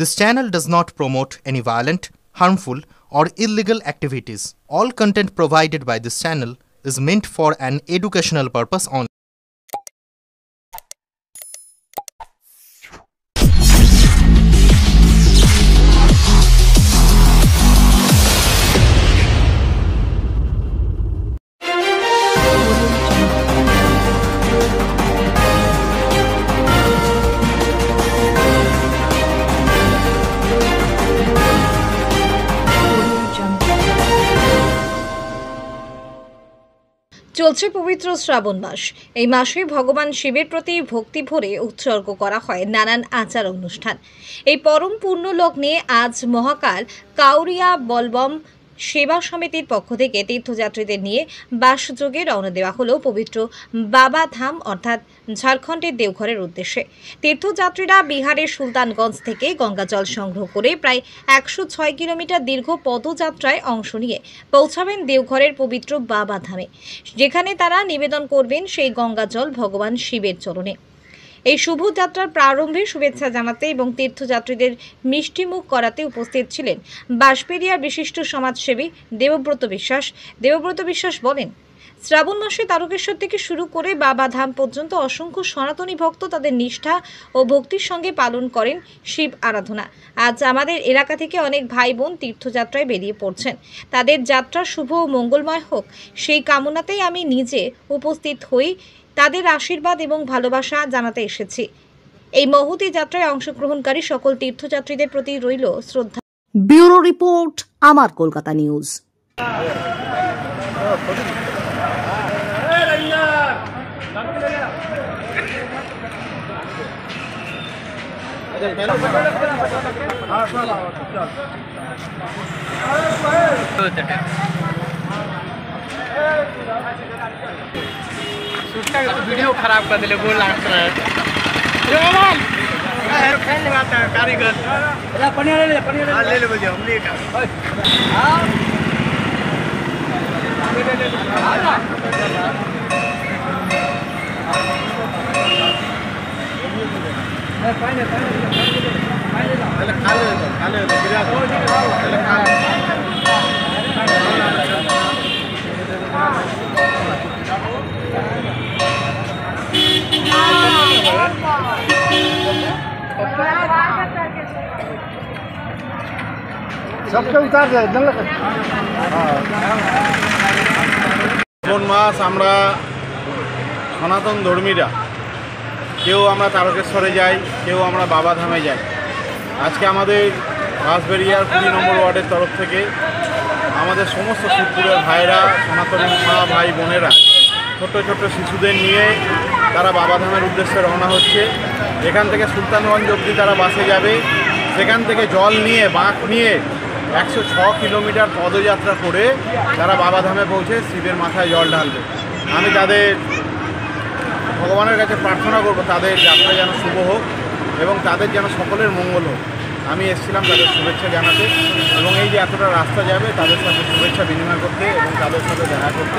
This channel does not promote any violent, harmful, or illegal activities. All content provided by this channel is meant for an educational purpose only. চলছে পবিত্র শ্রাবণ মাস। এই মাসে ভগবান শিবের প্রতি ভক্তি ভরে উৎসর্গ করা হয় নানান আচার অনুষ্ঠান। এই পরম পূর্ণ লগ্নে আজ মহাকাল কাউরিয়া বলবম সেবা সমিতির পক্ষ থেকে তীর্থযাত্রীদের নিয়ে বাসযোগে রওনা দেওয়া হলো পবিত্র বাবা ধাম অর্থাৎ ঝাড়খণ্ডের দেওঘরের উদ্দেশ্যে। তীর্থযাত্রীরা বিহারের সুলতানগঞ্জ থেকে গঙ্গা জল সংগ্রহ করে প্রায় 106 কিলোমিটার দীর্ঘ পদযাত্রায় অংশ নিয়ে পৌঁছাবেন দেওঘরের পবিত্র বাবা ধামে, যেখানে তারা নিবেদন করবেন সেই গঙ্গা জল ভগবান শিবের চরণে। এই শুভ যাত্রার প্রারম্ভে শুভেচ্ছা জানাতে এবং তীর্থযাত্রীদের মিষ্টিমুখ করাতে উপস্থিত ছিলেন বাঁশবেড়িয়ার বিশিষ্ট সমাজসেবী দেবব্রত বিশ্বাস। দেবব্রত বিশ্বাস বলেন, শ্রাবণ মাসে তারকেশ্বর থেকে শুরু করে বাবা ধাম পর্যন্ত অসংখ্য সনাতনী ভক্ত তাদের নিষ্ঠা ও ভক্তির সঙ্গে পালন করেন শিব আরাধনা। আজ আমাদের এলাকা থেকে অনেক ভাই বোন তীর্থযাত্রায় বেরিয়ে পড়ছেন। তাদের যাত্রা শুভ ও মঙ্গলময় হোক, সেই কামনাতেই আমি নিজে উপস্থিত হই, তাদের আশীর্বাদ এবং ভালোবাসা জানাতে এসেছি। এই মহতী যাত্রায় অংশগ্রহণকারী সকল তীর্থযাত্রীদের প্রতি রইল শ্রদ্ধা। ব্যুরো রিপোর্ট, আমার কলকাতা নিউজ। वीडियो खराब कर दिले, गोल लागत रहे कारीगर पनिया ले ले बोलिए हम ले का हां पानी खा ले गिरा खा सबके उतार दे শ্রাবণ মাস আমরা সনাতন ধর্মীরা কেউ আমরা তারকেশ্বরে যাই, কেউ আমরা বাবা ধামে যাই। আজকে আমাদের বাঁশবেড়িয়ার 20 নম্বর ওয়ার্ডের তরফ থেকে আমাদের সমস্ত শিবপুরের ভাইরা, সনাতনী মা ভাই বোনেরা ছোট ছোট শিশুদের নিয়ে তারা বাবা ধামের উদ্দেশ্যে রওনা হচ্ছে। এখান থেকে সুলতানগঞ্জ অবধি তারা বাসে যাবে। সেখান থেকে জল নিয়ে বাঁক নিয়ে 106 কিলোমিটার পদযাত্রা করে তারা বাবা ধামে পৌঁছে শিবের মাথায় জল ঢালবে। আমি তাদের ভগবানের কাছে প্রার্থনা করব তাদের যাত্রা যেন শুভ হোক এবং তাদের যেন সকলের মঙ্গল হোক। আমি এসেছিলাম তাদের শুভেচ্ছা জানাতে এবং এই যে এতটা রাস্তা যাবে তাদের সাথে শুভেচ্ছা বিনিময় করতে এবং তাদের সাথে দেখা করতে।